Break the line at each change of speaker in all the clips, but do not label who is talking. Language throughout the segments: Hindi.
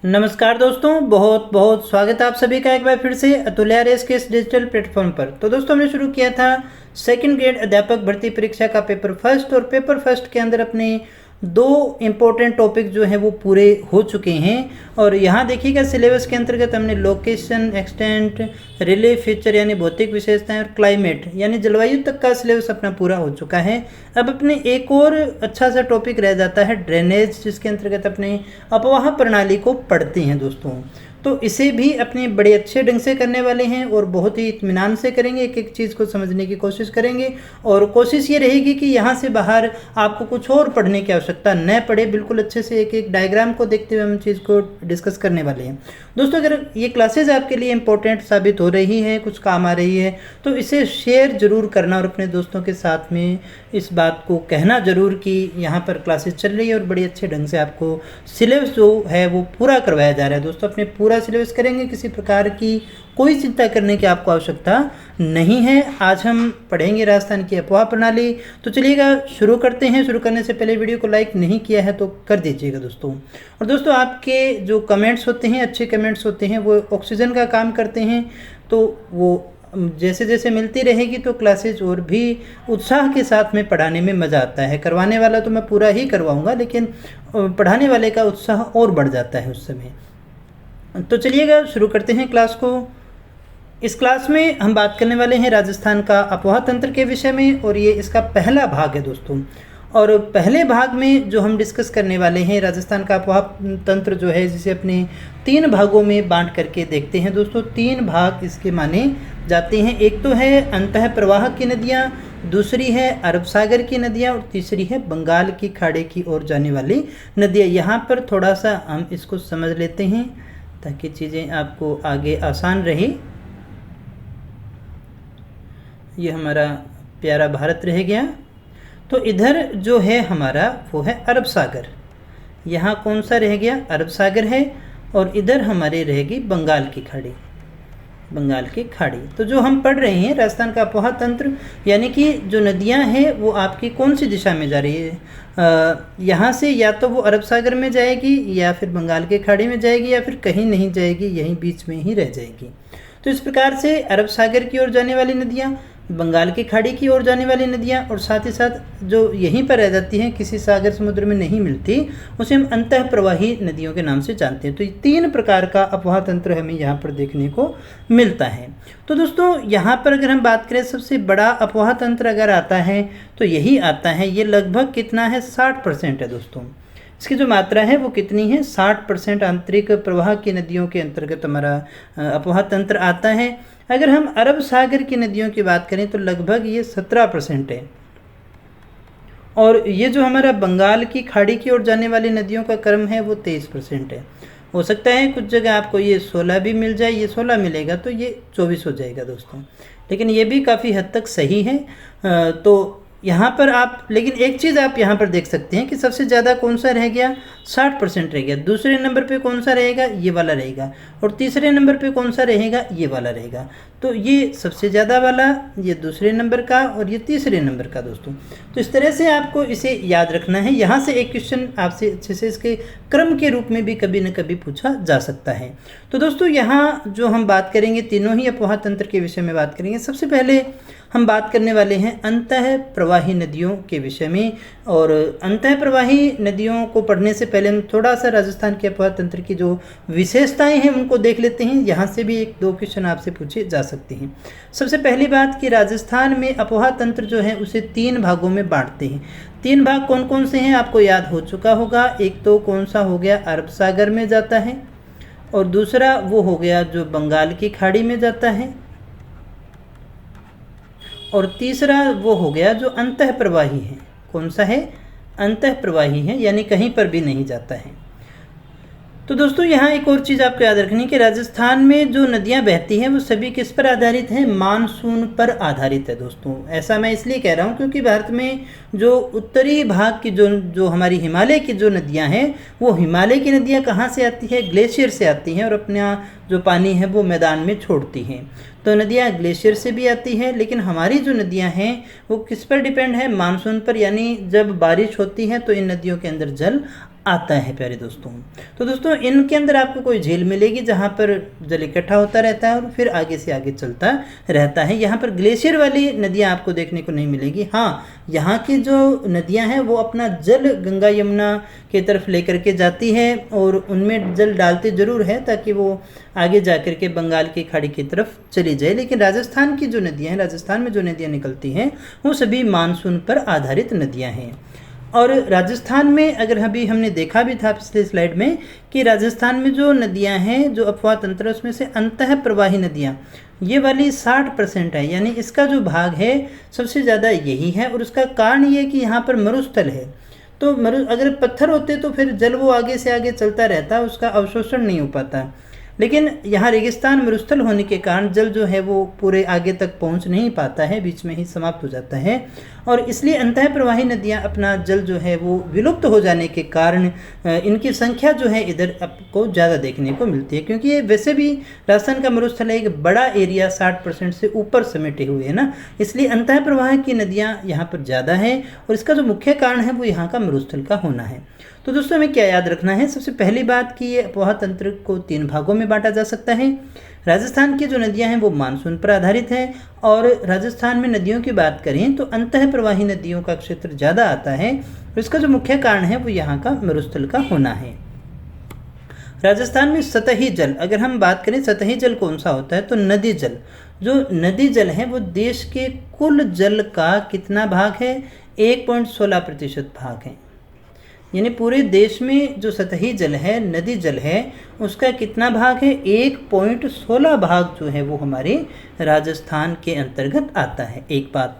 नमस्कार दोस्तों, बहुत बहुत स्वागत है आप सभी का एक बार फिर से अतुल्या रेस के इस डिजिटल प्लेटफॉर्म पर। तो दोस्तों, हमने शुरू किया था सेकंड ग्रेड अध्यापक भर्ती परीक्षा का पेपर फर्स्ट, और पेपर फर्स्ट के अंदर अपने दो इम्पोर्टेंट टॉपिक जो हैं वो पूरे हो चुके हैं। और यहाँ देखिएगा, सिलेबस के अंतर्गत हमने लोकेशन, एक्सटेंट, रिले फीचर यानी भौतिक विशेषताएं और क्लाइमेट यानी जलवायु तक का सिलेबस अपना पूरा हो चुका है। अब अपने एक और अच्छा सा टॉपिक रह जाता है ड्रेनेज, जिसके अंतर्गत अपने अपवाह प्रणाली को पढ़ते हैं दोस्तों। तो इसे भी अपने बड़े अच्छे ढंग से करने वाले हैं और बहुत ही इत्मीनान से करेंगे, एक एक चीज़ को समझने की कोशिश करेंगे। और कोशिश ये रहेगी कि यहाँ से बाहर आपको कुछ और पढ़ने की आवश्यकता न पड़े, बिल्कुल अच्छे से एक एक डायग्राम को देखते हुए हम चीज़ को डिस्कस करने वाले हैं दोस्तों। अगर ये क्लासेज आपके लिए इंपॉर्टेंट साबित हो रही है, कुछ काम आ रही है, तो इसे शेयर ज़रूर करना और अपने दोस्तों के साथ में इस बात को कहना ज़रूर कि यहाँ पर क्लासेज चल रही है और बड़ी अच्छे ढंग से आपको सिलेबस जो है वो पूरा करवाया जा रहा है दोस्तों। अपने पूरा सिलेबस करेंगे, किसी प्रकार की कोई चिंता करने की आपको आवश्यकता नहीं है। आज हम पढ़ेंगे राजस्थान की अपवाह प्रणाली। तो चलिएगा शुरू करते हैं। शुरू करने से पहले वीडियो को लाइक नहीं किया है तो कर दीजिएगा दोस्तों। और दोस्तों, आपके जो कमेंट्स होते हैं, अच्छे कमेंट्स होते हैं, वो ऑक्सीजन का काम करते हैं। तो वो जैसे जैसे मिलती रहेगी तो क्लासेज और भी उत्साह के साथ में पढ़ाने में मज़ा आता है। करवाने वाला तो मैं पूरा ही करवाऊँगा, लेकिन पढ़ाने वाले का उत्साह और बढ़ जाता है उस समय। तो चलिएगा शुरू करते हैं क्लास को। इस क्लास में हम बात करने वाले हैं राजस्थान का अपवाह तंत्र के विषय में, और ये इसका पहला भाग है दोस्तों। और पहले भाग में जो हम डिस्कस करने वाले हैं राजस्थान का अपवाह तंत्र जो है, जिसे अपने 3 भागों में बांट करके देखते हैं दोस्तों। 3 भाग इसके माने जाते हैं। एक तो है अंतः प्रवाह की नदियाँ, दूसरी है अरब सागर की नदियाँ, और तीसरी है बंगाल की खाड़ी की ओर जाने वाली नदियाँ। यहाँ पर थोड़ा सा हम इसको समझ लेते हैं ताकि चीज़ें आपको आगे आसान रहे। ये हमारा प्यारा भारत रह गया। तो इधर जो है हमारा वो है अरब सागर। यहाँ कौन सा रह गया? अरब सागर है। और इधर हमारे रहेगी बंगाल की खाड़ी, बंगाल की खाड़ी। तो जो हम पढ़ रहे हैं राजस्थान का अपवाह तंत्र, यानी कि जो नदियाँ हैं वो आपकी कौन सी दिशा में जा रही है। यहाँ से या तो वो अरब सागर में जाएगी, या फिर बंगाल की खाड़ी में जाएगी, या फिर कहीं नहीं जाएगी, यहीं बीच में ही रह जाएगी। तो इस प्रकार से अरब सागर की ओर जाने वाली नदियाँ, बंगाल की खाड़ी की ओर जाने वाली नदियाँ, और साथ ही साथ जो यहीं पर रह जाती हैं, किसी सागर समुद्र में नहीं मिलती, उसे हम अंतः प्रवाही नदियों के नाम से जानते हैं। तो ये 3 प्रकार का अपवाह तंत्र हमें यहाँ पर देखने को मिलता है। तो दोस्तों, यहाँ पर अगर हम बात करें, सबसे बड़ा अपवाह तंत्र अगर आता है तो यही आता है। ये लगभग कितना है? 60% है दोस्तों। इसकी जो मात्रा है वो कितनी है? 60% आंतरिक प्रवाह की नदियों के अंतर्गत हमारा अपवाह तंत्र आता है। अगर हम अरब सागर की नदियों की बात करें तो लगभग ये 17% है। और ये जो हमारा बंगाल की खाड़ी की ओर जाने वाली नदियों का क्रम है वो 23% है। हो सकता है कुछ जगह आपको ये 16 भी मिल जाए, ये 16 मिलेगा तो ये 24 हो जाएगा दोस्तों, लेकिन ये भी काफ़ी हद तक सही है। तो यहाँ पर आप, लेकिन एक चीज़ आप यहाँ पर देख सकते हैं कि सबसे ज़्यादा कौन सा रह गया? 60% रह गया। दूसरे नंबर पे कौन सा रहेगा? ये वाला रहेगा। और तीसरे नंबर पे कौन सा रहेगा? ये वाला रहेगा। तो ये सबसे ज़्यादा वाला, ये दूसरे नंबर का, और ये तीसरे नंबर का दोस्तों। तो इस तरह से आपको इसे याद रखना है। यहाँ से एक क्वेश्चन आपसे अच्छे से इसके क्रम के रूप में भी कभी न कभी पूछा जा सकता है। तो दोस्तों, यहाँ जो हम बात करेंगे, तीनों ही अपवाह तंत्र के विषय में बात करेंगे। सबसे पहले हम बात करने वाले हैं अंतः प्रवाही नदियों के विषय में। और अंतः प्रवाही नदियों को पढ़ने से पहले हम थोड़ा सा राजस्थान के अपवाह तंत्र की जो विशेषताएं हैं उनको देख लेते हैं। यहाँ से भी 1-2 क्वेश्चन आपसे पूछे जा सकते हैं। सबसे पहली बात कि राजस्थान में अपवाह तंत्र जो है उसे 3 भागों में बांटते हैं। 3 भाग कौन कौन से हैं आपको याद हो चुका होगा। एक तो कौन सा हो गया? अरब सागर में जाता है, और दूसरा वो हो गया जो बंगाल की खाड़ी में जाता है, और तीसरा वो हो गया जो अंतः प्रवाही है। कौन सा है? अंतः प्रवाही है, यानी कहीं पर भी नहीं जाता है। तो दोस्तों, यहाँ एक और चीज़ आपको याद रखनी कि राजस्थान में जो नदियाँ बहती हैं वो सभी किस पर आधारित हैं? मानसून पर आधारित है दोस्तों। ऐसा मैं इसलिए कह रहा हूँ क्योंकि भारत में जो उत्तरी भाग की जो हमारी हिमालय की जो नदियाँ हैं, वो हिमालय की नदियाँ कहाँ से आती है? ग्लेशियर से आती हैं, और अपना जो पानी है वो मैदान में छोड़ती हैं। तो नदियाँ ग्लेशियर से भी आती हैं, लेकिन हमारी जो नदियाँ हैं वो किस पर डिपेंड है? मानसून पर। यानी जब बारिश होती है तो इन नदियों के अंदर जल आता है प्यारे दोस्तों। तो दोस्तों इनके अंदर आपको कोई झील मिलेगी जहाँ पर जल इकट्ठा होता रहता है और फिर आगे से आगे चलता रहता है। यहाँ पर ग्लेशियर वाली नदियाँ आपको देखने को नहीं मिलेगी। हाँ, यहाँ की जो नदियाँ हैं वो अपना जल गंगा यमुना की तरफ लेकर के जाती है और उनमें जल डालती ज़रूर है ताकि वो आगे जा कर के बंगाल की खाड़ी की तरफ चली जाए। लेकिन राजस्थान की जो नदियाँ हैं, राजस्थान में जो नदियाँ निकलती हैं वो सभी मानसून पर आधारित नदियाँ हैं। और राजस्थान में अगर अभी हमने देखा भी था पिछले स्लाइड में कि राजस्थान में जो नदियां हैं, जो अपवाह तंत्र, उसमें से अंतः प्रवाही नदियां ये वाली 60% है, यानी इसका जो भाग है सबसे ज़्यादा यही है। और उसका कारण ये कि यहाँ पर मरुस्थल है, तो अगर पत्थर होते तो फिर जल वो आगे से आगे चलता रहता, उसका अवशोषण नहीं हो पाता। लेकिन यहाँ रेगिस्तान मरुस्थल होने के कारण जल जो है वो पूरे आगे तक पहुँच नहीं पाता है, बीच में ही समाप्त हो जाता है। और इसलिए अंतः प्रवाही नदियाँ अपना जल जो है वो विलुप्त हो जाने के कारण इनकी संख्या जो है इधर आपको ज़्यादा देखने को मिलती है, क्योंकि ये वैसे भी राजस्थान का मरुस्थल एक बड़ा एरिया 60% से ऊपर समेटे हुए है ना, इसलिए अंतः प्रवाह की नदियाँ यहाँ पर ज़्यादा है। और इसका जो मुख्य कारण है वो यहाँ का मरुस्थल का होना है। तो दोस्तों हमें क्या याद रखना है, सबसे पहली बात कि ये अपवाह तंत्र को 3 भागों में बांटा जा सकता है। राजस्थान की जो नदियां हैं वो मानसून पर आधारित हैं, और राजस्थान में नदियों की बात करें तो अंतः प्रवाही नदियों का क्षेत्र ज़्यादा आता है। और इसका जो मुख्य कारण है वो यहाँ का मरुस्थल का होना है। राजस्थान में सतही जल, अगर हम बात करें सतही जल कौन सा होता है, तो नदी जल। जो नदी जल है वो देश के कुल जल का कितना भाग है, 1.16% भाग है। यानी पूरे देश में जो सतही जल है, नदी जल है, उसका कितना भाग है, 1.16 भाग जो है वो हमारे राजस्थान के अंतर्गत आता है। एक बात।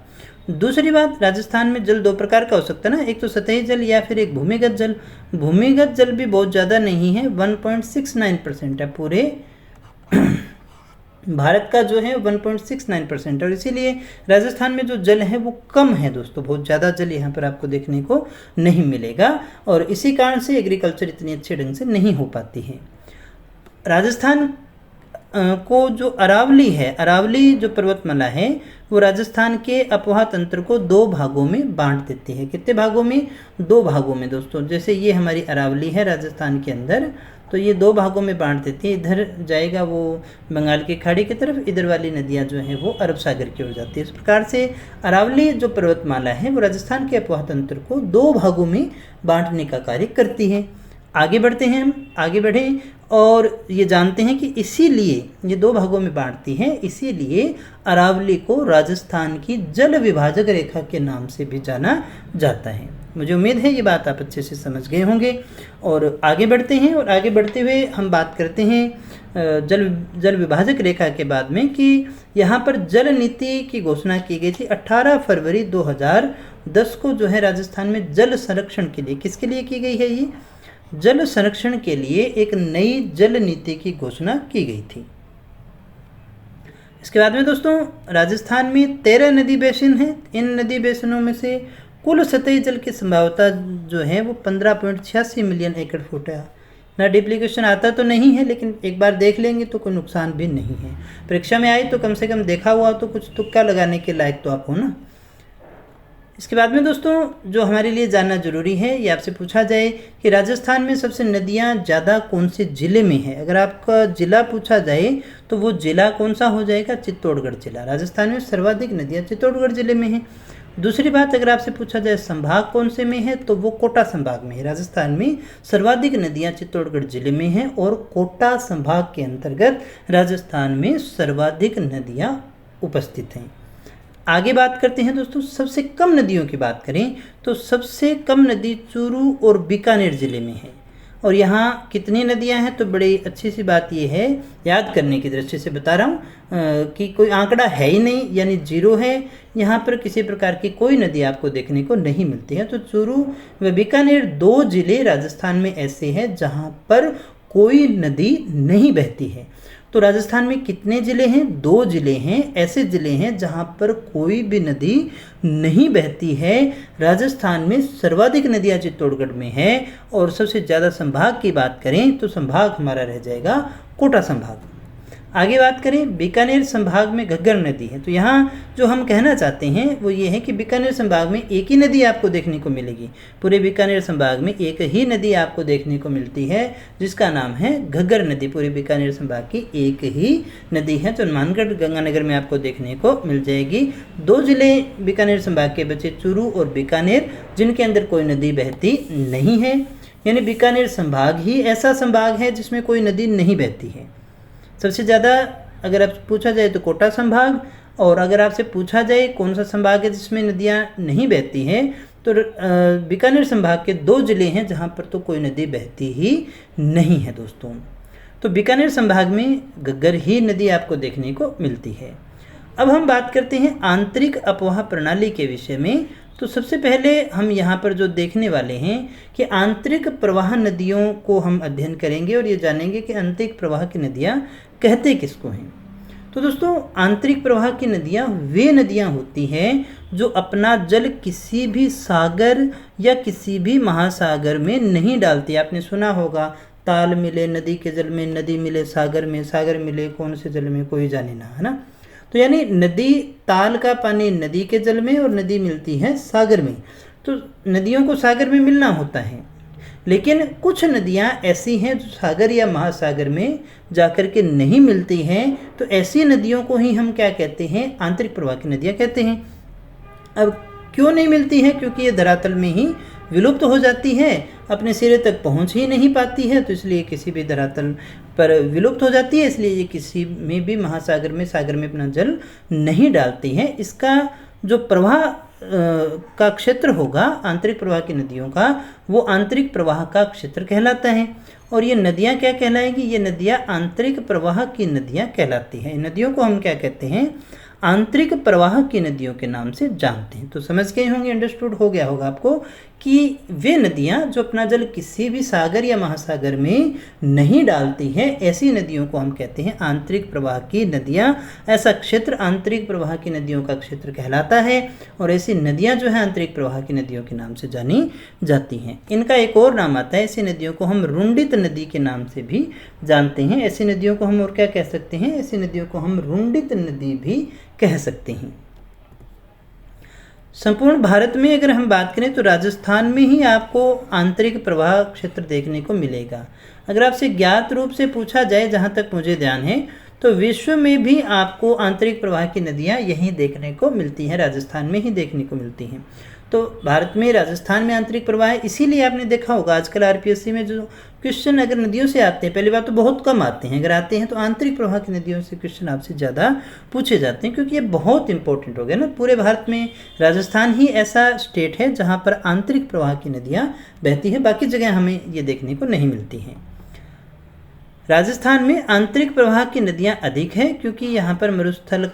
दूसरी बात, राजस्थान में जल 2 प्रकार का हो सकता है ना, एक तो सतही जल या फिर एक भूमिगत जल। भूमिगत जल भी बहुत ज़्यादा नहीं है, 1.69% है पूरे भारत का जो है 1.69%। और इसीलिए राजस्थान में जो जल है वो कम है दोस्तों, बहुत ज़्यादा जल यहाँ पर आपको देखने को नहीं मिलेगा, और इसी कारण से एग्रीकल्चर इतनी अच्छे ढंग से नहीं हो पाती है। राजस्थान को जो अरावली है, अरावली जो पर्वतमाला है वो राजस्थान के अपवाह तंत्र को 2 भागों में बांट देती है। कितने भागों में, 2 भागों में दोस्तों। जैसे ये हमारी अरावली है राजस्थान के अंदर, तो ये 2 भागों में बांट देती है। इधर जाएगा वो बंगाल की खाड़ी की तरफ, इधर वाली नदियाँ जो हैं वो अरब सागर की ओर जाती है। इस प्रकार से अरावली जो पर्वतमाला है वो राजस्थान के अपवाह तंत्र को 2 भागों में बांटने का कार्य करती है। आगे बढ़ते हैं, हम आगे बढ़ें और ये जानते हैं कि इसीलिए ये 2 भागों में बांटती है, इसीलिए अरावली को राजस्थान की जल विभाजक रेखा के नाम से भी जाना जाता है। मुझे उम्मीद है ये बात आप अच्छे से समझ गए होंगे। और आगे बढ़ते हैं, और आगे बढ़ते हुए हम बात करते हैं जल विभाजक रेखा के बाद में कि यहाँ पर जल नीति की घोषणा की गई थी 18 फरवरी 2010 को, जो है राजस्थान में जल संरक्षण के लिए। किसके लिए की गई है, ये जल संरक्षण के लिए एक नई जल नीति की घोषणा की गई थी। इसके बाद में दोस्तों राजस्थान में 13 नदी बेसिन हैं। इन नदी बेसिनों में से कुल सतही जल की संभाव्यता जो है वो 15.86 मिलियन एकड़ फुट है। ना डुप्लीकेशन आता तो नहीं है, लेकिन एक बार देख लेंगे तो कोई नुकसान भी नहीं है। परीक्षा में आई तो कम से कम देखा हुआ तो कुछ तुक्का लगाने के लायक तो आप हो ना। इसके बाद में दोस्तों जो हमारे लिए जानना जरूरी है, ये आपसे पूछा जाए कि राजस्थान में सबसे नदियाँ ज़्यादा कौन से ज़िले में है। अगर आपका ज़िला पूछा जाए तो वो ज़िला कौन सा हो जाएगा, चित्तौड़गढ़ जिला। राजस्थान में सर्वाधिक नदियाँ चित्तौड़गढ़ जिले में हैं। दूसरी बात, अगर आपसे पूछा जाए संभाग कौन से में है, तो वो कोटा संभाग में है। राजस्थान में सर्वाधिक नदियाँ चित्तौड़गढ़ जिले में हैं और कोटा संभाग के अंतर्गत राजस्थान में सर्वाधिक नदियाँ उपस्थित हैं। आगे बात करते हैं दोस्तों, सबसे कम नदियों की बात करें तो सबसे कम नदी चूरू और बीकानेर ज़िले में है। और यहाँ कितनी नदियाँ हैं, तो बड़ी अच्छी सी बात यह है, याद करने की दृष्टि से बता रहा हूँ कि कोई आंकड़ा है ही नहीं, यानी 0 है। यहाँ पर किसी प्रकार की कोई नदी आपको देखने को नहीं मिलती है। तो चूरू व बीकानेर 2 ज़िले राजस्थान में ऐसे हैं जहाँ पर कोई नदी नहीं बहती है। तो राजस्थान में कितने ज़िले हैं, 2 ज़िले हैं, ऐसे ज़िले हैं जहाँ पर कोई भी नदी नहीं बहती है। राजस्थान में सर्वाधिक नदियाँ चित्तौड़गढ़ में है। और सबसे ज़्यादा संभाग की बात करें तो संभाग हमारा रह जाएगा कोटा संभाग। आगे बात करें, बीकानेर संभाग में घग्गर नदी है। तो यहाँ जो हम कहना चाहते हैं वो ये है कि बीकानेर संभाग में एक ही नदी आपको देखने को मिलेगी। पूरे बीकानेर संभाग में एक ही नदी आपको देखने को मिलती है जिसका नाम है घग्गर नदी। पूरे बीकानेर संभाग की एक ही नदी है जो हनुमानगढ़ गंगानगर में आपको देखने को मिल जाएगी। 2 जिले बीकानेर संभाग के बचे, चूरू और बीकानेर, जिनके अंदर कोई नदी बहती नहीं है। यानी बीकानेर संभाग ही ऐसा संभाग है जिसमें कोई नदी नहीं बहती है। सबसे ज़्यादा अगर आप पूछा जाए तो कोटा संभाग, और अगर आपसे पूछा जाए कौन सा संभाग है जिसमें नदियाँ नहीं बहती हैं तो बीकानेर संभाग के 2 जिले हैं जहाँ पर तो कोई नदी बहती ही नहीं है दोस्तों। तो बीकानेर संभाग में घग्गर ही नदी आपको देखने को मिलती है। अब हम बात करते हैं आंतरिक अपवाह प्रणाली के विषय में। तो सबसे पहले हम यहाँ पर जो देखने वाले हैं कि आंतरिक प्रवाह नदियों को हम अध्ययन करेंगे और ये जानेंगे कि आंतरिक प्रवाह की नदियाँ कहते किसको हैं। तो दोस्तों, आंतरिक प्रवाह की नदियाँ वे नदियाँ होती हैं जो अपना जल किसी भी सागर या किसी भी महासागर में नहीं डालती। आपने सुना होगा, ताल मिले नदी के जल में, नदी मिले सागर में, सागर मिले कौन से जल में कोई जाने ना, है ना। तो यानी नदी, ताल का पानी नदी के जल में और नदी मिलती है सागर में। तो नदियों को सागर में मिलना होता है, लेकिन कुछ नदियाँ ऐसी हैं जो सागर या महासागर में जाकर के नहीं मिलती हैं। तो ऐसी नदियों को ही हम क्या कहते हैं, आंतरिक प्रवाह की नदियाँ कहते हैं। अब क्यों नहीं मिलती हैं? क्योंकि ये धरातल में ही विलुप्त हो जाती है, अपने सिरे तक पहुंच ही नहीं पाती है, तो इसलिए किसी भी धरातल पर विलुप्त हो जाती है। इसलिए ये किसी में भी महासागर में, सागर में अपना जल नहीं डालती हैं। इसका जो प्रवाह का क्षेत्र होगा आंतरिक प्रवाह की नदियों का, वो आंतरिक प्रवाह का क्षेत्र कहलाता है। और ये नदियाँ क्या कहलाएगी? ये नदियाँ आंतरिक प्रवाह की नदियाँ कहलाती हैं। नदियों को हम क्या कहते हैं? आंतरिक प्रवाह की नदियों के नाम से जानते हैं। तो समझ गए होंगे, अंडरस्टूड हो गया होगा आपको कि वे नदियाँ जो अपना जल किसी भी सागर या महासागर में नहीं डालती हैं, ऐसी नदियों को हम कहते हैं आंतरिक प्रवाह की नदियाँ। ऐसा क्षेत्र आंतरिक प्रवाह की नदियों का क्षेत्र कहलाता है। और ऐसी नदियाँ जो है आंतरिक प्रवाह की नदियों के नाम से जानी जाती हैं। इनका एक और नाम आता है, ऐसी नदियों को हम रुंडित नदी के नाम से भी जानते हैं। ऐसी नदियों को हम और क्या कह सकते हैं? ऐसी नदियों को हम रुंडित नदी भी कह सकते हैं। संपूर्ण भारत में अगर हम बात करें तो राजस्थान में ही आपको आंतरिक प्रवाह क्षेत्र देखने को मिलेगा। अगर आपसे ज्ञात रूप से पूछा जाए, जहाँ तक मुझे ध्यान है, तो विश्व में भी आपको आंतरिक प्रवाह की नदियाँ यहीं देखने को मिलती हैं, राजस्थान में ही देखने को मिलती हैं। तो भारत में, राजस्थान में आंतरिक प्रवाह है। इसीलिए आपने देखा होगा आजकल आरपीएससी में जो क्वेश्चन अगर नदियों से आते हैं, पहली बात तो बहुत कम आते हैं, अगर आते हैं तो आंतरिक प्रवाह की नदियों से क्वेश्चन आपसे ज़्यादा पूछे जाते हैं, क्योंकि ये बहुत इंपॉर्टेंट हो गया ना। पूरे भारत में राजस्थान ही ऐसा स्टेट है जहाँ पर आंतरिक प्रवाह की नदियाँ बहती हैं, बाकी जगह हमें ये देखने को नहीं मिलती हैं। राजस्थान में आंतरिक प्रवाह की नदियाँ अधिक है क्योंकि यहाँ पर मरुस्थल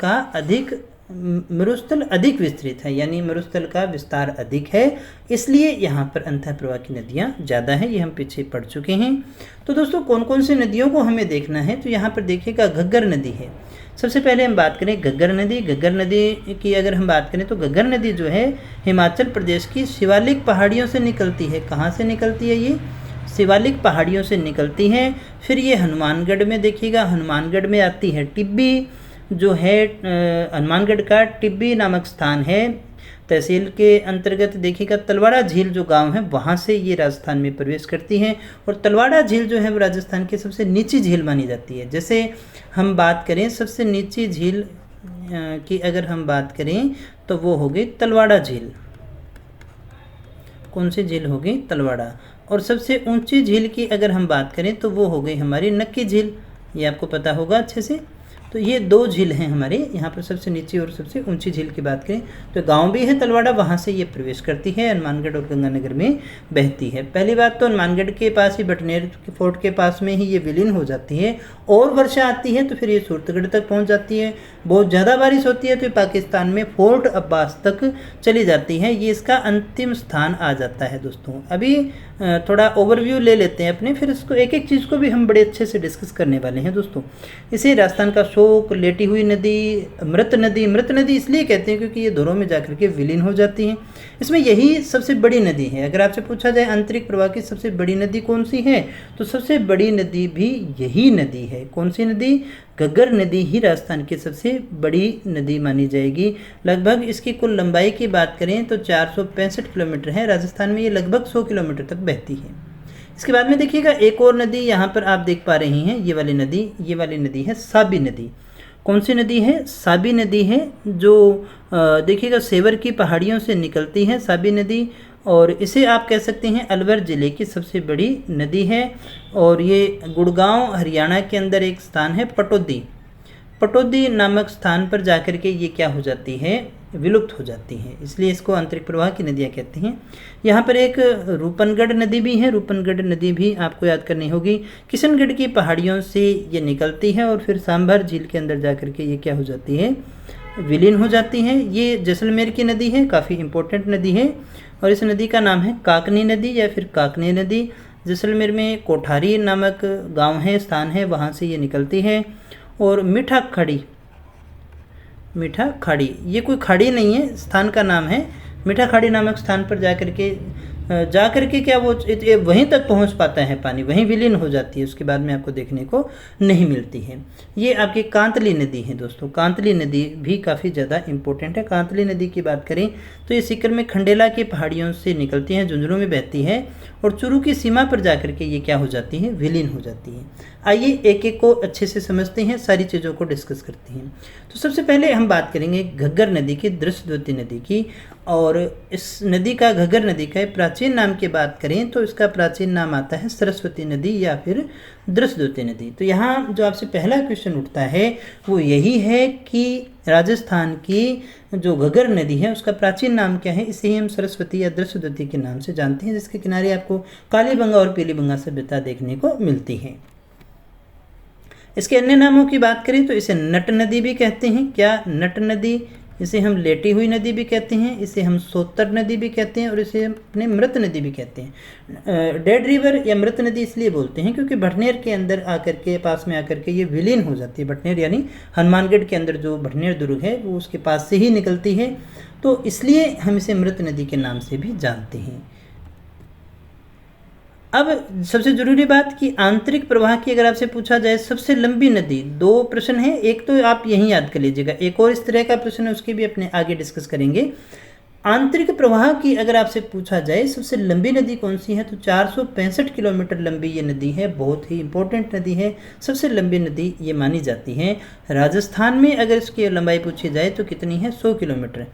अधिक विस्तृत है, यानी मरुस्थल का विस्तार अधिक है, इसलिए यहाँ पर अंतः प्रवाह की नदियाँ ज़्यादा हैं। ये हम पीछे पढ़ चुके हैं। तो दोस्तों, कौन कौन सी नदियों को हमें देखना है? तो यहाँ पर देखिएगा, घग्गर नदी है। सबसे पहले हम बात करें घग्गर नदी। घग्गर नदी की अगर हम बात करें तो घग्गर नदी जो है हिमाचल प्रदेश की शिवालिक पहाड़ियों से निकलती है। कहाँ से निकलती है? ये शिवालिक पहाड़ियों से निकलती हैं। फिर ये हनुमानगढ़ में देखिएगा, हनुमानगढ़ में आती है। टिब्बी जो है, हनुमानगढ़ का टिब्बी नामक स्थान है, तहसील के अंतर्गत देखिएगा। तलवाड़ा झील जो गांव है, वहाँ से ये राजस्थान में प्रवेश करती हैं। और तलवाड़ा झील जो है वो राजस्थान की सबसे नीची झील मानी जाती है। जैसे हम बात करें सबसे नीची झील की अगर हम बात करें तो वो हो गई तलवाड़ा झील। कौन सी झील होगी? तलवाड़ा। और सबसे ऊंची झील की अगर हम बात करें तो वो हो गई हमारी नक्की झील। ये आपको पता होगा अच्छे से। तो ये 2 झील हैं हमारे यहाँ पर, सबसे नीची और सबसे ऊंची झील की बात करें तो गांव भी है तलवाड़ा, वहाँ से ये प्रवेश करती है, हनुमानगढ़ और गंगानगर में बहती है। पहली बात तो हनुमानगढ़ के पास ही, बटनेर फोर्ट के पास में ही ये विलीन हो जाती है। और वर्षा आती है तो फिर ये सूरतगढ़ तक पहुँच जाती है। बहुत ज़्यादा बारिश होती है तो ये पाकिस्तान में फोर्ट अब्बास तक चली जाती है। ये इसका अंतिम स्थान आ जाता है दोस्तों। अभी थोड़ा ओवरव्यू ले लेते हैं अपने, फिर इसको एक एक चीज़ को भी हम बड़े अच्छे से डिस्कस करने वाले हैं दोस्तों। इसे राजस्थान का शोक, लेटी हुई नदी, मृत नदी। मृत नदी इसलिए कहते हैं क्योंकि ये दोनों में जाकर के विलीन हो जाती हैं। इसमें यही सबसे बड़ी नदी है। अगर आपसे पूछा जाए आंतरिक प्रवाह की सबसे बड़ी नदी कौन सी है, तो सबसे बड़ी नदी भी यही नदी है। कौन सी नदी? घग्गर नदी ही राजस्थान की सबसे बड़ी नदी मानी जाएगी। लगभग इसकी कुल लंबाई की बात करें तो 465 किलोमीटर है। राजस्थान में ये लगभग 100 किलोमीटर तक बहती है। इसके बाद में देखिएगा एक और नदी यहाँ पर आप देख पा रही हैं, ये वाली नदी है साबी नदी। कौन सी नदी है? साबी नदी है, जो देखिएगा सेवर की पहाड़ियों से निकलती है साबी नदी, और इसे आप कह सकते हैं अलवर ज़िले की सबसे बड़ी नदी है। और ये गुड़गांव हरियाणा के अंदर एक स्थान है पटौदी नामक स्थान पर जाकर के ये क्या हो जाती है? विलुप्त हो जाती है, इसलिए इसको आंतरिक प्रवाह की नदियाँ कहते हैं। यहाँ पर एक रूपनगढ़ नदी भी है। रूपनगढ़ नदी भी आपको याद करनी होगी। किशनगढ़ की पहाड़ियों से ये निकलती है और फिर सांभर झील के अंदर जाकर के ये क्या हो जाती है? विलीन हो जाती है। ये जैसलमेर की नदी है, काफ़ी इम्पोर्टेंट नदी है, और इस नदी का नाम है काकनी नदी या फिर काकनी नदी। जैसलमेर में कोठारी नामक गांव है, स्थान है, वहाँ से ये निकलती है। और मीठा खाड़ी, ये कोई खाड़ी नहीं है, स्थान का नाम है। मीठा खाड़ी नामक स्थान पर जाकर के क्या वो वहीं तक पहुंच पाता है पानी, वहीं विलीन हो जाती है, उसके बाद में आपको देखने को नहीं मिलती है। ये आपकी कांतली नदी है दोस्तों। कांतली नदी भी काफ़ी ज़्यादा इम्पोर्टेंट है। कांतली नदी की बात करें तो ये सीकर में खंडेला की पहाड़ियों से निकलती है, झुंझुनू में बहती है और चूरू की सीमा पर जाकर के ये क्या हो जाती है? विलीन हो जाती है। आइए एक एक को अच्छे से समझते हैं, सारी चीज़ों को डिस्कस करते हैं। तो सबसे पहले हम बात करेंगे घग्गर नदी की, दृश्यद्वती नदी की। और इस नदी का, घग्गर नदी का प्राचीन नाम की बात करें तो इसका प्राचीन नाम आता है सरस्वती नदी या फिर दृश्यद्वती नदी। तो यहाँ जो आपसे पहला क्वेश्चन उठता है वो यही है कि राजस्थान की जो घग्गर नदी है उसका प्राचीन नाम क्या है? इसे ही हम सरस्वती या दृश्यद्वती के नाम से जानते हैं, जिसके किनारे आपको कालीबंगा और पीलीबंगा सभ्यता देखने को मिलती है। इसके अन्य नामों की बात करें तो इसे नट नदी भी कहते हैं। क्या? नट नदी। इसे हम लेटी हुई नदी भी कहते हैं, इसे हम सोतर नदी भी कहते हैं, और इसे अपने मृत नदी भी कहते हैं। डेड रिवर या मृत नदी इसलिए बोलते हैं क्योंकि भटनेर के अंदर आकर के, पास में आकर के ये विलीन हो जाती है। भटनेर यानी हनुमानगढ़ के अंदर जो भटनेर दुर्ग है वो उसके पास से ही निकलती है, तो इसलिए हम इसे मृत नदी के नाम से भी जानते हैं। अब सबसे ज़रूरी बात कि आंतरिक प्रवाह की अगर आपसे पूछा जाए सबसे लंबी नदी, दो प्रश्न है, एक तो आप यहीं याद कर लीजिएगा, एक और इस तरह का प्रश्न है उसकी भी अपने आगे डिस्कस करेंगे। आंतरिक प्रवाह की अगर आपसे पूछा जाए सबसे लंबी नदी कौन सी है तो 465 किलोमीटर लंबी ये नदी है, बहुत ही इंपॉर्टेंट नदी है, सबसे लंबी नदी ये मानी जाती है। राजस्थान में अगर इसकी लंबाई पूछी जाए तो कितनी है? 100 किलोमीटर।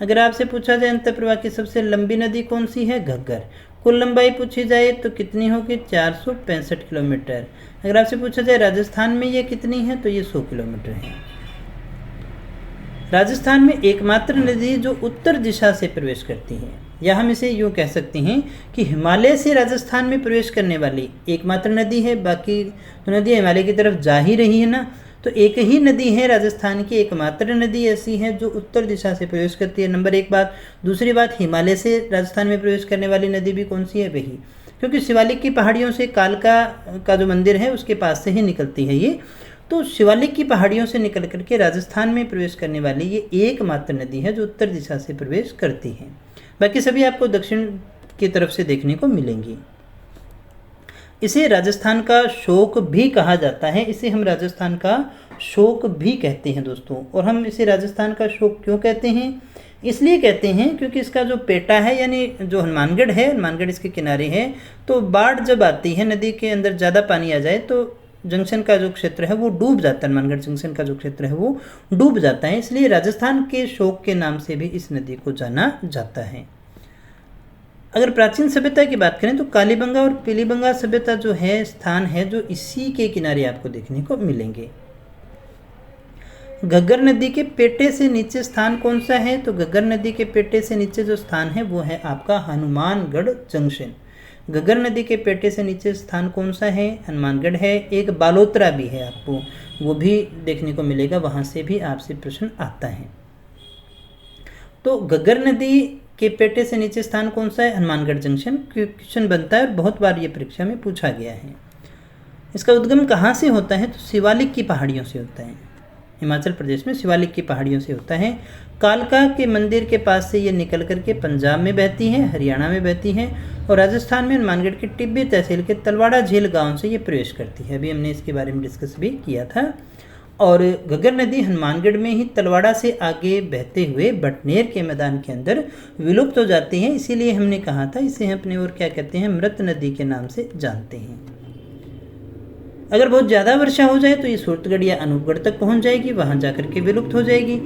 अगर आपसे पूछा जाए अंतर प्रवाह की सबसे लंबी नदी कौन सी है? घग्गर। कुल लंबाई पूछी जाए तो कितनी होगी? 465 किलोमीटर। अगर आपसे पूछा जाए राजस्थान में ये कितनी है तो ये 100 किलोमीटर है। राजस्थान में एकमात्र नदी जो उत्तर दिशा से प्रवेश करती है, या हम इसे यूँ कह सकते हैं कि हिमालय से राजस्थान में प्रवेश करने वाली एकमात्र नदी है। बाकी तो नदियाँ हिमालय की तरफ जा ही रही है ना, तो एक ही नदी है राजस्थान की, एकमात्र नदी ऐसी है जो उत्तर दिशा से प्रवेश करती है। नंबर एक बात। दूसरी बात, हिमालय से राजस्थान में प्रवेश करने वाली नदी भी कौन सी है? वही, क्योंकि शिवालिक की पहाड़ियों से कालका का जो मंदिर है उसके पास से ही निकलती है ये, तो शिवालिक की पहाड़ियों से निकल करके राजस्थान में प्रवेश करने वाली ये एकमात्र नदी है जो उत्तर दिशा से प्रवेश करती है। बाकी सभी आपको दक्षिण की तरफ से देखने को मिलेंगी। इसे राजस्थान का शोक भी कहा जाता है, इसे हम राजस्थान का शोक भी कहते हैं दोस्तों। और हम इसे राजस्थान का शोक क्यों कहते हैं? इसलिए कहते हैं क्योंकि इसका जो पेटा है यानी जो हनुमानगढ़ है, हनुमानगढ़ इसके किनारे है, तो बाढ़ जब आती है, नदी के अंदर ज़्यादा पानी आ जाए तो जंक्शन का जो क्षेत्र है वो डूब जाता है, हनुमानगढ़ जंक्शन का जो क्षेत्र है वो डूब जाता है, इसलिए राजस्थान के शोक के नाम से भी इस नदी को जाना जाता है। अगर प्राचीन सभ्यता की बात करें तो कालीबंगा और पीलीबंगा सभ्यता जो है, स्थान है जो इसी के किनारे आपको देखने को मिलेंगे। घग्गर नदी के पेटे से नीचे स्थान कौन सा है? तो घग्गर नदी के पेटे से नीचे जो स्थान है वो है आपका हनुमानगढ़ जंक्शन। घग्गर नदी के पेटे से नीचे स्थान कौन सा है? हनुमानगढ़ है। एक बालोतरा भी है, आपको वो भी देखने को मिलेगा, वहाँ से भी आपसे प्रश्न आता है। तो घग्गर नदी के पेटे से नीचे स्थान कौन सा है? हनुमानगढ़ जंक्शन। क्वेश्चन बनता है और बहुत बार ये परीक्षा में पूछा गया है। इसका उद्गम कहाँ से होता है? तो शिवालिक की पहाड़ियों से होता है। हिमाचल प्रदेश में शिवालिक की पहाड़ियों से होता है। कालका के मंदिर के पास से ये निकल करके पंजाब में बहती है, हरियाणा में बहती है, और राजस्थान में हनुमानगढ़ की टिब्बी तहसील के तलवाड़ा झील गांव से ये प्रवेश करती है। अभी हमने इसके बारे में डिस्कस भी किया था। और घग्गर नदी हनुमानगढ़ में ही तलवाड़ा से आगे बहते हुए बटनेर के मैदान के अंदर विलुप्त हो जाती है। इसीलिए हमने कहा था इसे अपने और क्या कहते हैं? मृत नदी के नाम से जानते हैं। अगर बहुत ज़्यादा वर्षा हो जाए तो ये सूरतगढ़ या अनूपगढ़ तक पहुंच जाएगी, वहां जाकर के विलुप्त हो जाएगी।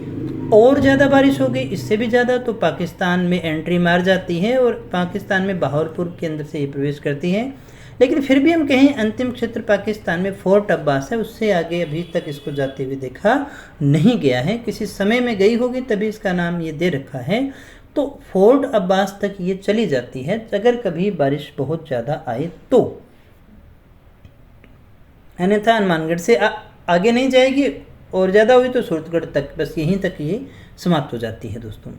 और ज़्यादा बारिश हो गई, इससे भी ज़्यादा, तो पाकिस्तान में एंट्री मार जाती है और पाकिस्तान में बहावलपुर के अंदर से ये प्रवेश करती है। लेकिन फिर भी हम कहें अंतिम क्षेत्र पाकिस्तान में फोर्ट अब्बास है, उससे आगे अभी तक इसको जाते हुए देखा नहीं गया है। किसी समय में गई होगी तभी इसका नाम ये दे रखा है। तो फोर्ट अब्बास तक ये चली जाती है अगर कभी बारिश बहुत ज़्यादा आए तो, अन्यथा हनुमानगढ़ से आगे नहीं जाएगी, और ज़्यादा हुई तो सूरतगढ़ तक, बस यहीं तक ये समाप्त हो जाती है। दोस्तों,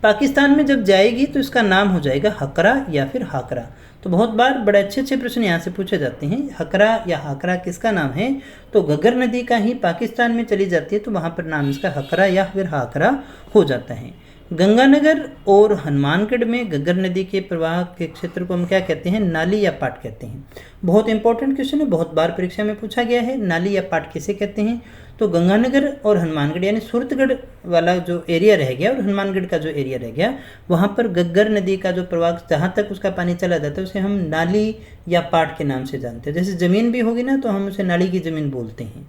पाकिस्तान में जब जाएगी तो इसका नाम हो जाएगा हकरा या फिर हाकरा। तो बहुत बार बड़े अच्छे अच्छे प्रश्न यहाँ से पूछे जाते हैं। हकरा या हाकरा किसका नाम है? तो घग्गर नदी का ही पाकिस्तान में चली जाती है, तो वहाँ पर नाम इसका हकरा या फिर हाकरा हो जाता है। गंगानगर और हनुमानगढ़ में घग्गर नदी के प्रवाह के क्षेत्र को हम क्या कहते हैं? नाली या पाट कहते हैं। बहुत इंपॉर्टेंट क्वेश्चन है, बहुत बार परीक्षा में पूछा गया है। नाली या पाट किसे कहते हैं? तो गंगानगर और हनुमानगढ़ यानी सूरतगढ़ वाला जो एरिया रह गया और हनुमानगढ़ का जो एरिया रह गया, वहाँ पर घग्गर नदी का जो प्रवाह जहाँ तक उसका पानी चला जाता है उसे हम नाली या पाट के नाम से जानते हैं। जैसे ज़मीन भी होगी ना तो हम उसे नाली की ज़मीन बोलते हैं।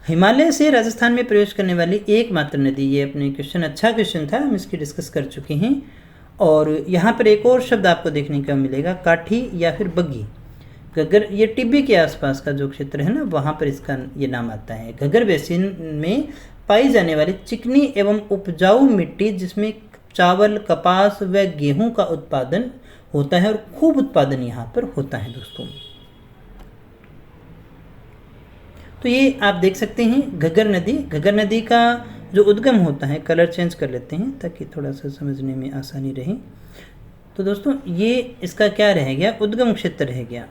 हिमालय से राजस्थान में प्रवेश करने वाली एकमात्र नदी, ये अपने क्वेश्चन अच्छा क्वेश्चन था, हम इसकी डिस्कस कर चुके हैं। और यहाँ पर एक और शब्द आपको देखने का मिलेगा, काठी या फिर बग्गी। घग्गर ये टिब्बी के आसपास का जो क्षेत्र है ना, वहाँ पर इसका ये नाम आता है। घग्गर बेसिन में पाई जाने वाली चिकनी एवं उपजाऊ मिट्टी जिसमें चावल, कपास व गेहूं का उत्पादन होता है, और खूब उत्पादन यहाँ पर होता है। दोस्तों, तो ये आप देख सकते हैं घग्गर नदी का जो उद्गम होता है, कलर चेंज कर लेते हैं ताकि थोड़ा सा समझने में आसानी रहे। तो दोस्तों, ये इसका क्या रह गया? उद्गम क्षेत्र रह गया।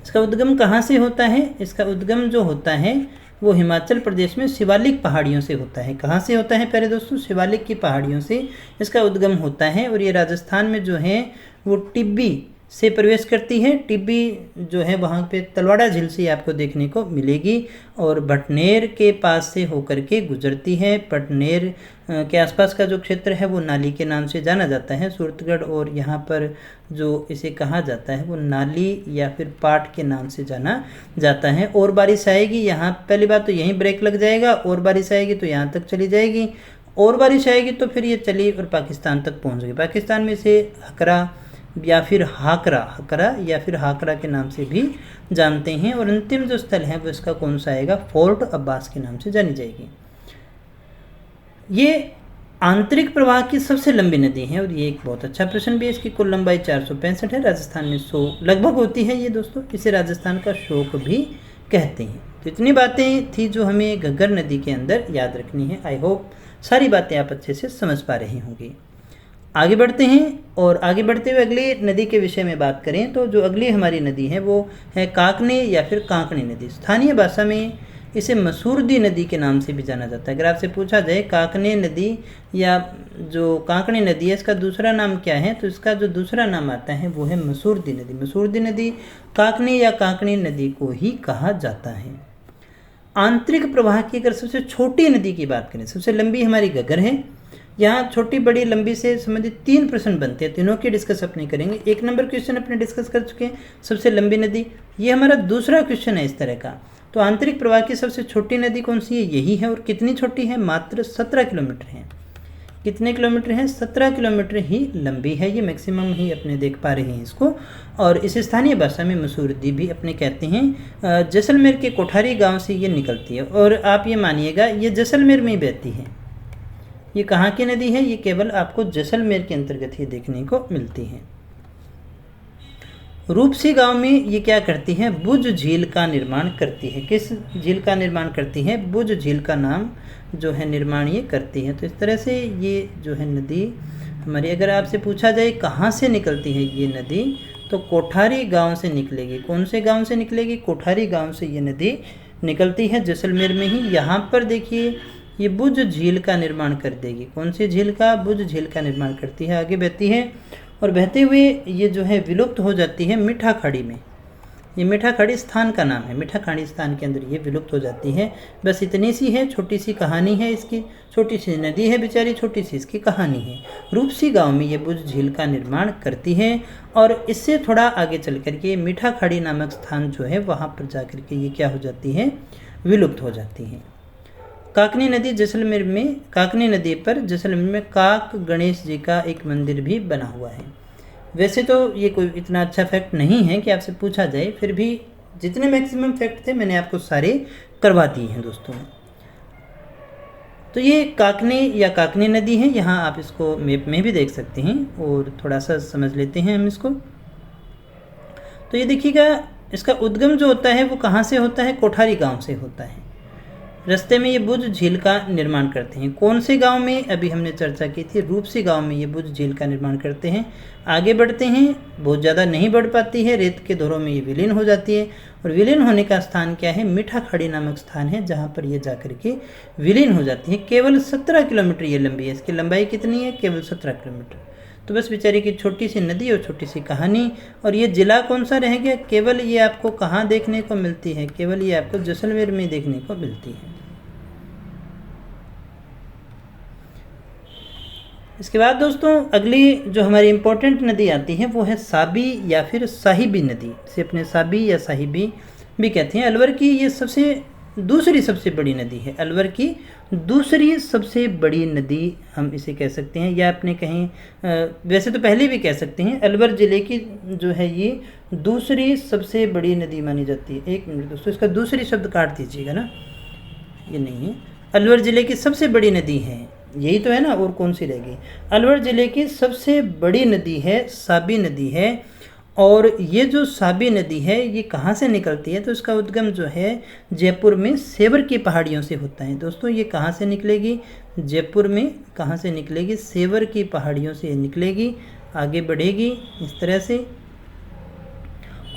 इसका उद्गम कहाँ से होता है? इसका उद्गम जो होता है वो हिमाचल प्रदेश में शिवालिक पहाड़ियों से होता है। कहाँ से होता है प्यारे दोस्तों? शिवालिक की पहाड़ियों से इसका उद्गम होता है। और ये राजस्थान में जो है वो टिब्बी से प्रवेश करती है। टिब्बी जो है वहाँ पे तलवाड़ा झील से आपको देखने को मिलेगी, और बटनेर के पास से होकर के गुजरती है। बटनेर के आसपास का जो क्षेत्र है वो नाली के नाम से जाना जाता है, सूरतगढ़, और यहाँ पर जो इसे कहा जाता है वो नाली या फिर पाट के नाम से जाना जाता है। और बारिश आएगी यहाँ, पहली बात तो यहीं ब्रेक लग जाएगा, और बारिश आएगी तो यहाँ तक चली जाएगी, और बारिश आएगी तो फिर ये चली और पाकिस्तान तक पहुँच गई। पाकिस्तान में इसे हकरा या फिर हकरा या फिर हाकरा के नाम से भी जानते हैं। और अंतिम जो स्थल है वो इसका कौन सा आएगा? फोर्ट अब्बास के नाम से जानी जाएगी। ये आंतरिक प्रवाह की सबसे लंबी नदी है, और ये एक बहुत अच्छा प्रश्न भी है। इसकी कुल लंबाई 465 है, राजस्थान में 100 लगभग होती है ये दोस्तों। इसे राजस्थान का शोक भी कहते हैं। तो इतनी बातें थी जो हमें घग्गर नदी के अंदर याद रखनी है। आई होप सारी बातें आप अच्छे से समझ पा रहे होंगे। आगे बढ़ते हैं, और आगे बढ़ते हुए अगली नदी के विषय में बात करें तो जो अगली हमारी नदी है वो है काकने या फिर कांकणी नदी। स्थानीय भाषा में इसे मसूरदी नदी के नाम से भी जाना जाता है। अगर आपसे पूछा जाए काकने नदी या जो कांकणी नदी है इसका दूसरा नाम क्या है, तो इसका जो दूसरा नाम आता है वो है मसूरदी नदी। मसूरदी नदी काकनी या कांकणी नदी को ही कहा जाता है। आंतरिक प्रवाह की अगर सबसे छोटी नदी की बात करें, सबसे लंबी हमारी घग्गर है। यहाँ छोटी बड़ी लंबी से संबंधित 3 प्रश्न बनते हैं, तीनों की डिस्कस अपने करेंगे। 1 नंबर क्वेश्चन अपने डिस्कस कर चुके हैं, सबसे लंबी नदी। ये हमारा दूसरा क्वेश्चन है इस तरह का। तो आंतरिक प्रवाह की सबसे छोटी नदी कौन सी है? यही है। और कितनी छोटी है? मात्र 17 किलोमीटर है। कितने किलोमीटर है? 17 किलोमीटर ही लंबी है। ये मैक्सिमम ही अपने देख पा रहे हैं इसको। और इस स्थानीय भाषा में मसूरदी भी अपने कहते हैं। जैसलमेर के कोठारी गांव से ये निकलती है, और आप ये मानिएगा ये जैसलमेर में ही बहती है। ये कहाँ की नदी है? ये केवल आपको जैसलमेर के अंतर्गत ही देखने को मिलती है। रूपसी गांव में ये क्या करती है, बुज झील का निर्माण करती है। किस झील का निर्माण करती है, बुज झील का नाम जो है निर्माण ये करती है। तो इस तरह से ये जो है नदी हमारी, अगर आपसे पूछा जाए कहाँ से निकलती है ये नदी, तो कोठारी गांव से निकलेगी। कौन से गांव से निकलेगी, कोठारी गांव से ये नदी निकलती है, जैसलमेर में ही। यहाँ पर देखिए ये बुज झील का निर्माण कर देगी। कौन सी झील का, बुज झील का निर्माण करती है, आगे बहती है और बहते हुए ये जो है विलुप्त हो जाती है मीठा खाड़ी में। ये मीठा खाड़ी स्थान का नाम है, मीठा खाड़ी स्थान के अंदर ये विलुप्त हो जाती है। बस इतनी सी है, छोटी सी कहानी है इसकी, छोटी सी नदी है बेचारी, छोटी सी इसकी कहानी है। रूपसी गांव में ये बुज झील का निर्माण करती है और इससे थोड़ा आगे चल करके मीठा खाड़ी नामक स्थान जो है वहाँ पर जा कर के ये क्या हो जाती है, विलुप्त हो जाती है। काकनी नदी जैसलमेर में, काकनी नदी पर जैसलमेर में काक गणेश जी का एक मंदिर भी बना हुआ है। वैसे तो ये कोई इतना अच्छा फैक्ट नहीं है कि आपसे पूछा जाए, फिर भी जितने मैक्सिमम फैक्ट थे मैंने आपको सारे करवा दिए हैं दोस्तों। तो ये काकनी या काकनी नदी है, यहाँ आप इसको मैप में भी देख सकते हैं और थोड़ा सा समझ लेते हैं हम इसको। तो ये देखिएगा इसका उद्गम जो होता है वो कहाँ से होता है, कोठारी गांव से होता है। रास्ते में ये बुज झील का निर्माण करते हैं। कौन से गांव में, अभी हमने चर्चा की थी, रूपसी गांव में ये बुज झील का निर्माण करते हैं। आगे बढ़ते हैं, बहुत ज़्यादा नहीं बढ़ पाती है, रेत के दौरों में ये विलीन हो जाती है और विलीन होने का स्थान क्या है, मीठा खाड़ी नामक स्थान है, जहाँ पर ये जाकर के विलीन हो जाती है। केवल 17 किलोमीटर ये लंबी है। इसकी लंबाई कितनी है, केवल 17 किलोमीटर। तो बस बेचारी की छोटी सी नदी और छोटी सी कहानी। और ये ज़िला कौन सा रह गया, केवल ये आपको कहाँ देखने को मिलती है, केवल ये आपको जैसलमेर में देखने को मिलती है। इसके बाद दोस्तों अगली जो हमारी इम्पोर्टेंट नदी आती है वो है साबी या फिर साहिबी नदी। इसे अपने साबी या साहिबी भी कहते हैं। अलवर की ये दूसरी सबसे बड़ी नदी है। अलवर की दूसरी सबसे बड़ी नदी हम इसे कह सकते हैं, या अपने कहें वैसे तो पहले भी कह सकते हैं। अलवर ज़िले की जो है ये दूसरी सबसे बड़ी नदी मानी जाती है। एक मिनट दोस्तों, इसका दूसरी शब्द काट दीजिएगा ना, ये नहीं है। अलवर ज़िले की सबसे बड़ी नदी है, यही तो है ना, और कौन सी रहेगी। अलवर ज़िले की सबसे बड़ी नदी है साबी नदी है। और ये जो साबी नदी है ये कहाँ से निकलती है, तो इसका उद्गम जो है जयपुर में सेवर की पहाड़ियों से होता है। दोस्तों ये कहाँ से निकलेगी, जयपुर में कहाँ से निकलेगी, सेवर की पहाड़ियों से निकलेगी, आगे बढ़ेगी इस तरह से।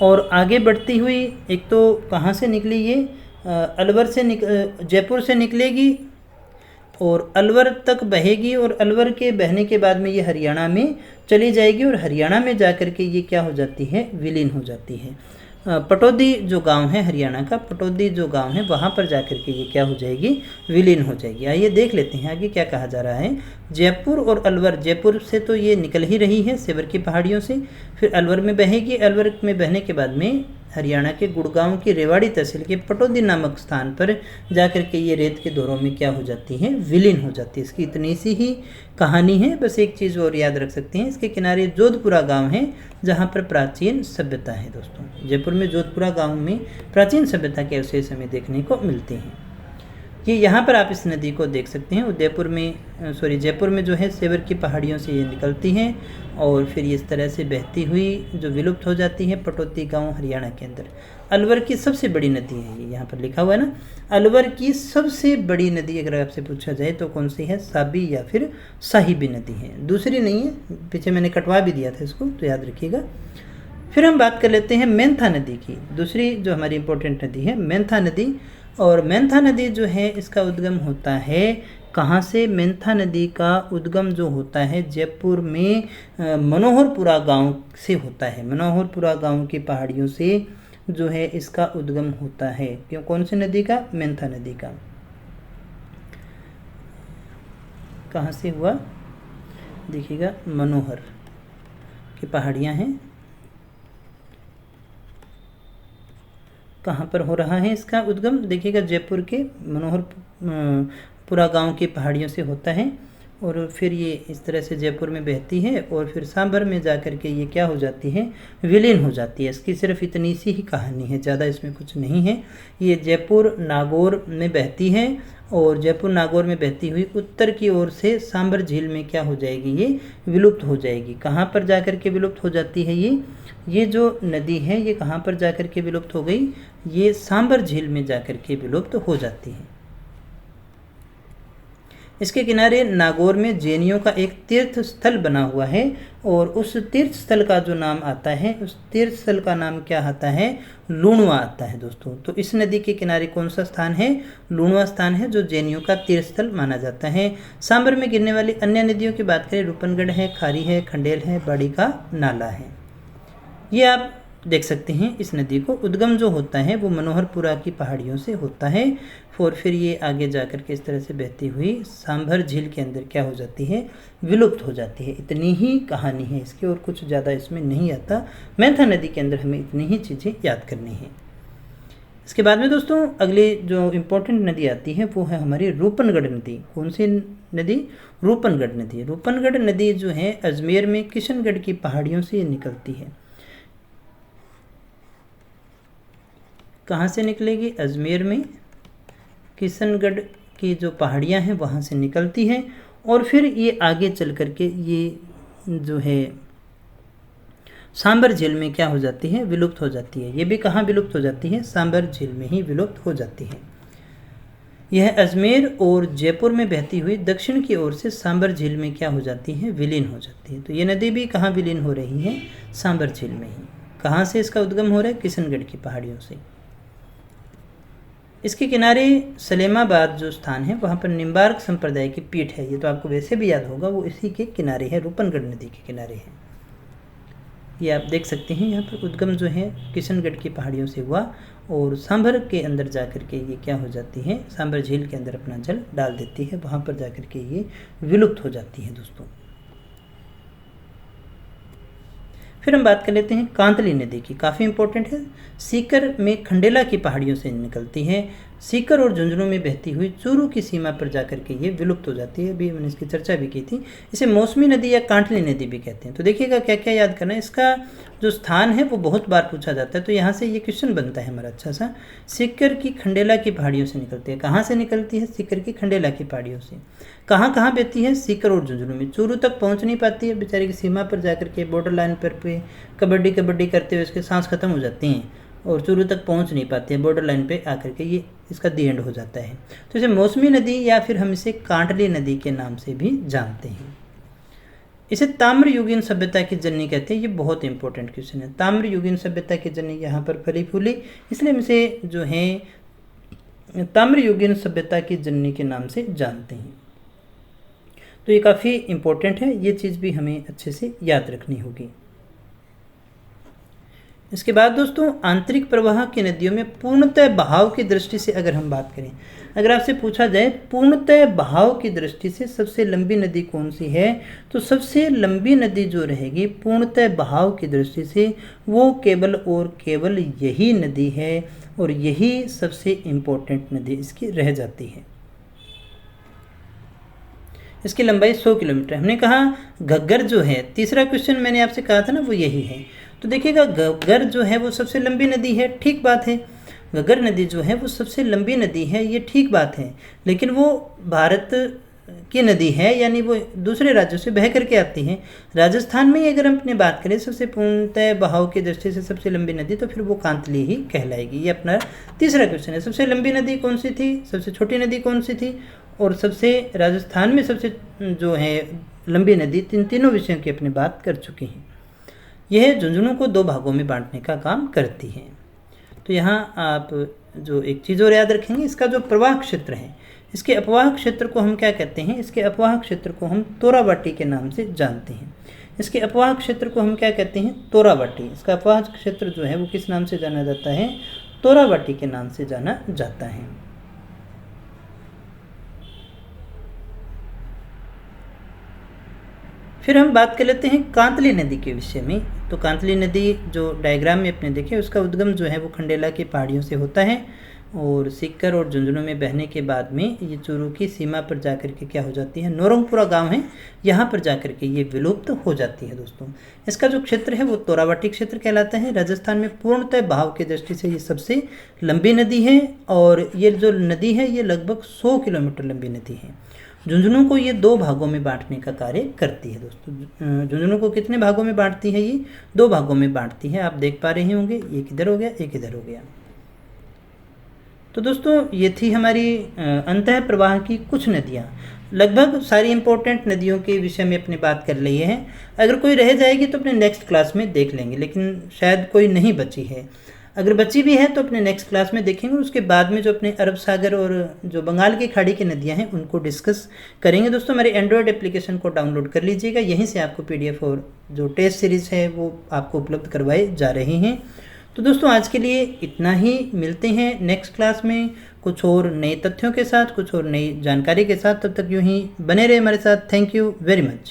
और आगे बढ़ती हुई एक तो कहाँ से निकली ये, अलवर से जयपुर से निकलेगी और अलवर तक बहेगी और अलवर के बहने के बाद में ये हरियाणा में चली जाएगी और हरियाणा में जाकर के ये क्या हो जाती है, विलीन हो जाती है। पटौदी जो गांव है हरियाणा का, पटौदी जो गांव है वहाँ पर जाकर के ये क्या हो जाएगी, विलीन हो जाएगी। आइए देख लेते हैं आगे क्या कहा जा रहा है। जयपुर और अलवर, जयपुर से तो ये निकल ही रही है सेवर की पहाड़ियों से, फिर अलवर में बहेगी। अलवर में बहने के बाद में हरियाणा के गुड़गांव की रेवाड़ी तहसील के पटौदी नामक स्थान पर जाकर के ये रेत के दौरों में क्या हो जाती है, विलीन हो जाती है। इसकी इतनी सी ही कहानी है। बस एक चीज़ और याद रख सकते हैं, इसके किनारे जोधपुरा गांव है जहां पर प्राचीन सभ्यता है। दोस्तों जयपुर में जोधपुरा गांव में प्राचीन सभ्यता के अवशेष हमें देखने को मिलते हैं। ये यहाँ पर आप इस नदी को देख सकते हैं। जयपुर में जो है सेवर की पहाड़ियों से ये निकलती हैं और फिर इस तरह से बहती हुई जो विलुप्त हो जाती है पटौदी गांव हरियाणा के अंदर। अलवर की सबसे बड़ी नदी है ये, यहाँ पर लिखा हुआ है ना, अलवर की सबसे बड़ी नदी अगर आपसे पूछा जाए तो कौन सी है, साबी या फिर साहिबी नदी है, दूसरी नहीं है। पीछे मैंने कटवा भी दिया था इसको, तो याद रखिएगा। फिर हम बात कर लेते हैं मेंथा नदी की। दूसरी जो हमारी इंपॉर्टेंट नदी है मेंथा नदी। और मेंथा नदी जो है इसका उद्गम होता है कहाँ से, मेंथा नदी का उद्गम जो होता है जयपुर में मनोहरपुरा गांव से होता है। मनोहरपुरा गांव की पहाड़ियों से जो है इसका उद्गम होता है। क्यों, कौन सी नदी का, मेंथा नदी का। कहाँ से हुआ देखिएगा, मनोहर की पहाड़ियाँ हैं, कहाँ पर हो रहा है इसका उद्गम, देखिएगा जयपुर के मनोहरपुरा गांव की पहाड़ियों से होता है और फिर ये इस तरह से जयपुर में बहती है और फिर सांभर में जा कर के ये क्या हो जाती है, विलीन हो जाती है। इसकी सिर्फ इतनी सी ही कहानी है, ज़्यादा इसमें कुछ नहीं है। ये जयपुर नागौर में बहती है और जयपुर नागौर में बहती हुई उत्तर की ओर से सांभर झील में क्या हो जाएगी, ये विलुप्त हो जाएगी। कहाँ पर जा कर के विलुप्त हो जाती है ये जो नदी है ये कहाँ पर जा कर के विलुप्त हो गई, ये सांभर झील में जा कर के विलुप्त हो जाती है। इसके किनारे नागौर में जैनियों का एक तीर्थ स्थल बना हुआ है और उस तीर्थ स्थल का जो नाम आता है, उस तीर्थ स्थल का नाम क्या आता है, लूणवा आता है दोस्तों। तो इस नदी के किनारे कौन सा स्थान है, लूणवा स्थान है, जो जैनियों का तीर्थ स्थल माना जाता है। सांभर में गिरने वाली अन्य नदियों की बात करें, रूपनगढ़ है, खारी है, खंडेल है, बाड़ी का नाला है। ये आप देख सकते हैं। इस नदी को उद्गम जो होता है वो मनोहरपुरा की पहाड़ियों से होता है और फिर ये आगे जाकर के इस तरह से बहती हुई सांभर झील के अंदर क्या हो जाती है, विलुप्त हो जाती है। इतनी ही कहानी है इसकी और कुछ ज़्यादा इसमें नहीं आता। मैथा नदी के अंदर हमें इतनी ही चीज़ें याद करनी है। इसके बाद में दोस्तों अगली जो इम्पोर्टेंट नदी आती है वो है हमारी रूपनगढ़ नदी। कौन सी नदी, रूपनगढ़ नदी। रूपनगढ़ नदी जो है अजमेर में किशनगढ़ की पहाड़ियों से निकलती है। कहाँ से निकलेगी, अजमेर में किशनगढ़ की जो पहाड़ियाँ हैं वहाँ से निकलती है और फिर ये आगे चल कर के ये जो है सांभर झील में क्या हो जाती है, विलुप्त हो जाती है। ये भी कहाँ विलुप्त हो जाती है, सांभर झील में ही विलुप्त हो जाती है। यह अजमेर और जयपुर में बहती हुई दक्षिण की ओर से सांभर झील में क्या हो जाती है, विलीन हो जाती है। तो ये नदी भी कहाँ विलीन हो रही है, सांभर झील में ही। कहाँ से इसका उद्गम हो रहा है, किशनगढ़ की पहाड़ियों से। इसके किनारे सलेमाबाद जो स्थान है वहाँ पर निम्बार्क संप्रदाय की पीठ है। ये तो आपको वैसे भी याद होगा, वो इसी के किनारे है, रूपनगढ़ नदी के किनारे है। ये आप देख सकते हैं। यहाँ पर उद्गम जो है किशनगढ़ की पहाड़ियों से हुआ और सांभर के अंदर जा कर के ये क्या हो जाती है, सांभर झील के अंदर अपना जल डाल देती है, वहाँ पर जा कर के ये विलुप्त हो जाती है दोस्तों। फिर हम बात कर लेते हैं कांतली नदी की, काफ़ी इंपॉर्टेंट है। सीकर में खंडेला की पहाड़ियों से निकलती है। सीकर और झुंझुनू में बहती हुई चूरू की सीमा पर जाकर के ये विलुप्त हो जाती है। अभी मैंने इसकी चर्चा भी की थी। इसे मौसमी नदी या कांटली नदी भी कहते हैं। तो देखिएगा क्या क्या याद करना है। इसका जो स्थान है वो बहुत बार पूछा जाता है, तो यहाँ से ये क्वेश्चन बनता है हमारा अच्छा सा। सीकर की खंडेला की पहाड़ियों से निकलती है। कहाँ से निकलती है, सीकर की खंडेला की पहाड़ियों से। कहाँ कहाँ बहती है, सीकर और झुंझुनू में। चूरू तक पहुँच नहीं पाती है, बेचारी की सीमा पर जाकर के बॉर्डर लाइन पर पे कबड्डी करते हुए इसके सांस खत्म हो जाती हैं और चूरू तक पहुंच नहीं पाते हैं। बॉर्डर लाइन पे आकर के ये इसका दी एंड हो जाता है। तो इसे मौसमी नदी या फिर हम इसे कांटली नदी के नाम से भी जानते हैं। इसे ताम्रयुगीन सभ्यता की जननी कहते हैं। ये बहुत इंपॉर्टेंट क्वेश्चन है। ताम्रयुगीन सभ्यता की जननी यहाँ पर फली फूली, इसलिए हम इसे जो है ताम्रयुगीन सभ्यता की जननी के नाम से जानते हैं। तो ये काफ़ी इंपॉर्टेंट है, ये चीज़ भी हमें अच्छे से याद रखनी होगी। इसके बाद दोस्तों आंतरिक प्रवाह की नदियों में पूर्णतः बहाव की दृष्टि से अगर हम बात करें, अगर आपसे पूछा जाए पूर्णतः बहाव की दृष्टि से सबसे लंबी नदी कौन सी है, तो सबसे लंबी नदी जो रहेगी पूर्णतः बहाव की दृष्टि से वो केवल और केवल यही नदी है और यही सबसे इम्पोर्टेंट नदी इसकी रह जाती है। इसकी लंबाई 100 किलोमीटर। हमने कहा घग्गर जो है, तीसरा क्वेश्चन मैंने आपसे कहा था ना, वो यही है। तो देखिएगा घग्गर जो है वो सबसे लंबी नदी है, ठीक बात है। घग्गर नदी जो है वो सबसे लंबी नदी है, ये ठीक बात है, लेकिन वो भारत की नदी है, यानी वो दूसरे राज्यों से बह करके आती है। राजस्थान में अगर हम अपनी बात करें सबसे पूर्णतः बहाव की दृष्टि से सबसे लंबी नदी, तो फिर वो कांतली ही कहलाएगी। ये अपना तीसरा क्वेश्चन है। सबसे लंबी नदी कौन सी थी, सबसे छोटी नदी कौन सी थी, और सबसे राजस्थान में सबसे जो है लंबी नदी, तीनों विषयों की अपनी बात कर चुकी हैं। यह झुंझुनू को 2 भागों में बांटने का काम करती है। तो यहाँ आप जो एक चीज़ और याद रखेंगे, इसका जो प्रवाह क्षेत्र है, इसके अपवाह क्षेत्र को हम क्या कहते हैं, इसके अपवाह क्षेत्र को हम तोराबाटी के नाम से जानते हैं। इसके अपवाह क्षेत्र को हम क्या कहते हैं, तोराबाटी। इसका अपवाह क्षेत्र जो है वो किस नाम से जाना जाता है, तोराबाटी के नाम से जाना जाता है। फिर हम बात कर लेते हैं कांतली नदी के विषय में। तो कांतली नदी जो डायग्राम में अपने देखे, उसका उद्गम जो है वो खंडेला की पहाड़ियों से होता है। और सीकर और झुंझुनू में बहने के बाद में ये चूरू की सीमा पर जाकर के क्या हो जाती है, नौरंगपुरा गांव है, यहाँ पर जाकर के ये विलुप्त हो जाती है दोस्तों। इसका जो क्षेत्र है वो तोरावटी क्षेत्र कहलाता है। राजस्थान में पूर्णतः बहाव की दृष्टि से ये सबसे लंबी नदी है और ये जो नदी है ये लगभग 100 किलोमीटर लंबी नदी है। झुंझुनू को ये 2 भागों में बांटने का कार्य करती है दोस्तों। झुंझुनू को कितने भागों में बांटती है, ये 2 भागों में बांटती है। आप देख पा रहे होंगे, एक इधर हो गया, एक इधर हो गया। तो दोस्तों ये थी हमारी अंतः प्रवाह की कुछ नदियाँ। लगभग सारी इंपॉर्टेंट नदियों के विषय में अपनी बात कर ली है। अगर कोई रह जाएगी तो अपने नेक्स्ट क्लास में देख लेंगे, लेकिन शायद कोई नहीं बची है। अगर बची भी है तो अपने नेक्स्ट क्लास में देखेंगे। उसके बाद में जो अपने अरब सागर और जो बंगाल की खाड़ी की नदियां हैं उनको डिस्कस करेंगे। दोस्तों मेरे एंड्रॉयड एप्लीकेशन को डाउनलोड कर लीजिएगा, यहीं से आपको PDF और जो टेस्ट सीरीज़ है वो आपको उपलब्ध करवाए जा रहे हैं। तो दोस्तों आज के लिए इतना ही, मिलते हैं नेक्स्ट क्लास में कुछ और नए तथ्यों के साथ, कुछ और नई जानकारी के साथ। तब तक यूँ ही बने रहे हमारे साथ। Thank you very much.